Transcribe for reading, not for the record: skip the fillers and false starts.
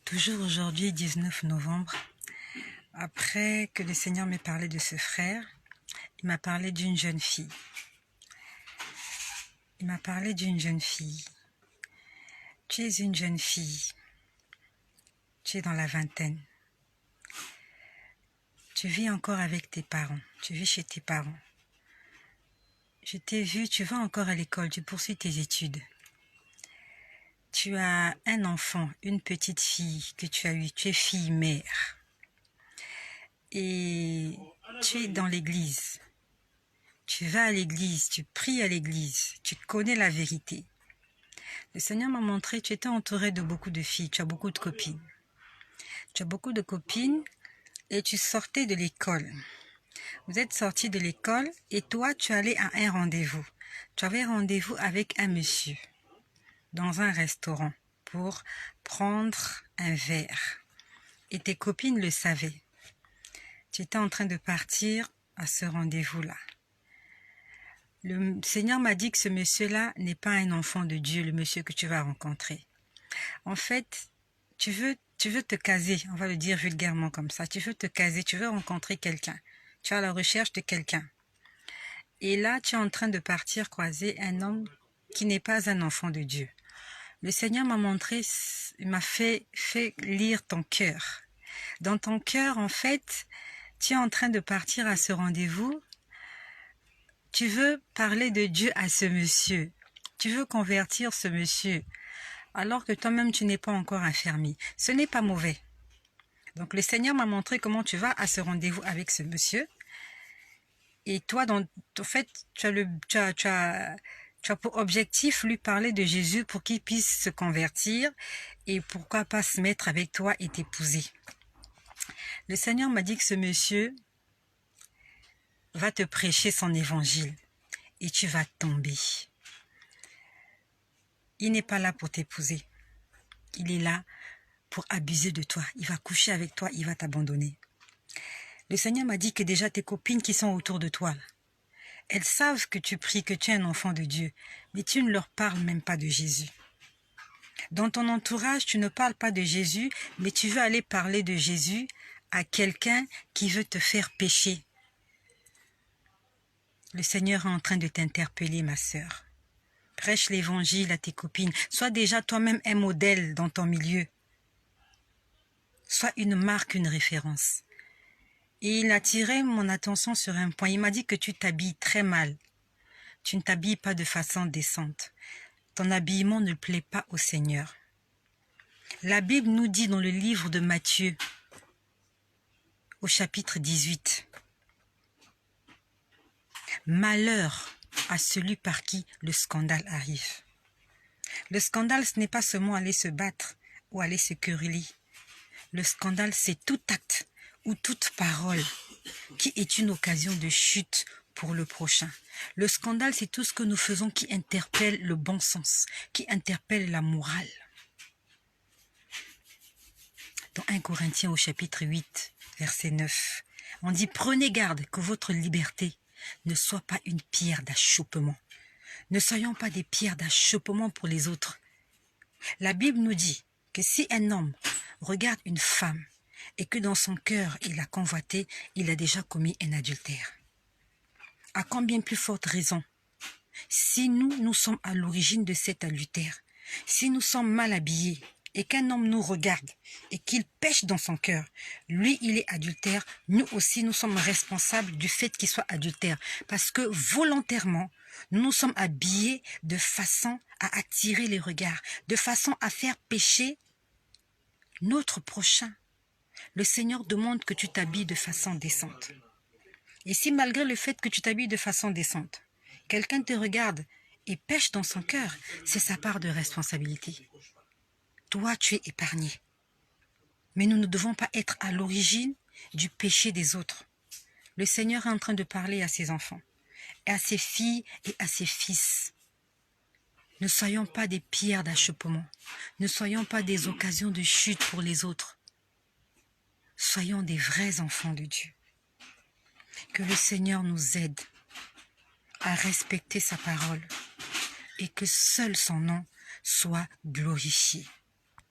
Toujours aujourd'hui, 19 novembre, après que le Seigneur m'ait parlé de ce frère, il m'a parlé d'une jeune fille. Il m'a parlé d'une jeune fille. Tu es une jeune fille. Tu es dans la vingtaine. Tu vis encore avec tes parents. Tu vis chez tes parents. Je t'ai vu, tu vas encore à l'école, tu poursuis tes études. Tu as un enfant, une petite fille que tu as eue. Tu es fille-mère. Et tu es dans l'église. Tu vas à l'église, tu pries à l'église, tu connais la vérité. Le Seigneur m'a montré, tu étais entouré de beaucoup de filles, tu as beaucoup de copines. Tu as beaucoup de copines et tu sortais de l'école. Vous êtes sortis de l'école et toi, tu allais à un rendez-vous. Tu avais rendez-vous avec un monsieur dans un restaurant pour prendre un verre. Et tes copines le savaient. Tu étais en train de partir à ce rendez-vous-là. Le Seigneur m'a dit que ce monsieur-là n'est pas un enfant de Dieu, le monsieur que tu vas rencontrer. En fait, tu veux te caser, on va le dire vulgairement comme ça. Tu veux te caser, tu veux rencontrer quelqu'un. Tu es à la recherche de quelqu'un. Et là, tu es en train de partir croiser un homme qui n'est pas un enfant de Dieu. Le Seigneur m'a montré, m'a fait lire ton cœur. Dans ton cœur, en fait, tu es en train de partir à ce rendez-vous. Tu veux parler de Dieu à ce monsieur. Tu veux convertir ce monsieur. Alors que toi-même, tu n'es pas encore affermi. Ce n'est pas mauvais. Donc, le Seigneur m'a montré comment tu vas à ce rendez-vous avec ce monsieur. Et toi, en fait, tu as pour objectif lui parler de Jésus pour qu'il puisse se convertir et pourquoi pas se mettre avec toi et t'épouser. Le Seigneur m'a dit que ce monsieur va te prêcher son évangile et tu vas tomber. Il n'est pas là pour t'épouser. Il est là pour abuser de toi. Il va coucher avec toi, il va t'abandonner. Le Seigneur m'a dit que déjà tes copines qui sont autour de toi, elles savent que tu pries, que tu es un enfant de Dieu, mais tu ne leur parles même pas de Jésus. Dans ton entourage, tu ne parles pas de Jésus, mais tu veux aller parler de Jésus à quelqu'un qui veut te faire pécher. Le Seigneur est en train de t'interpeller, ma sœur. Prêche l'évangile à tes copines. Sois déjà toi-même un modèle dans ton milieu. Sois une marque, une référence. Et il a attiré mon attention sur un point. Il m'a dit que tu t'habilles très mal. Tu ne t'habilles pas de façon décente. Ton habillement ne plaît pas au Seigneur. La Bible nous dit dans le livre de Matthieu, au chapitre 18, « Malheur à celui par qui le scandale arrive. » Le scandale, ce n'est pas seulement aller se battre ou aller se quereller. Le scandale, c'est tout acte ou toute parole qui est une occasion de chute pour le prochain. Le scandale, c'est tout ce que nous faisons qui interpelle le bon sens, qui interpelle la morale. Dans 1 Corinthiens au chapitre 8, verset 9, on dit « Prenez garde que votre liberté ne soit pas une pierre d'achoppement. Ne soyons pas des pierres d'achoppement pour les autres. » La Bible nous dit que si un homme regarde une femme et que dans son cœur il a convoité, il a déjà commis un adultère. À combien plus forte raison, si nous sommes à l'origine de cet adultère, si nous sommes mal habillés et qu'un homme nous regarde et qu'il pêche dans son cœur, lui il est adultère, nous aussi nous sommes responsables du fait qu'il soit adultère, parce que volontairement, nous nous sommes habillés de façon à attirer les regards, de façon à faire pécher notre prochain. Le Seigneur demande que tu t'habilles de façon décente. Et si malgré le fait que tu t'habilles de façon décente, quelqu'un te regarde et pêche dans son cœur, c'est sa part de responsabilité. Toi, tu es épargné. Mais nous ne devons pas être à l'origine du péché des autres. Le Seigneur est en train de parler à ses enfants, et à ses filles et à ses fils. Ne soyons pas des pierres d'achoppement. Ne soyons pas des occasions de chute pour les autres. Soyons des vrais enfants de Dieu. Que le Seigneur nous aide à respecter sa parole et que seul son nom soit glorifié.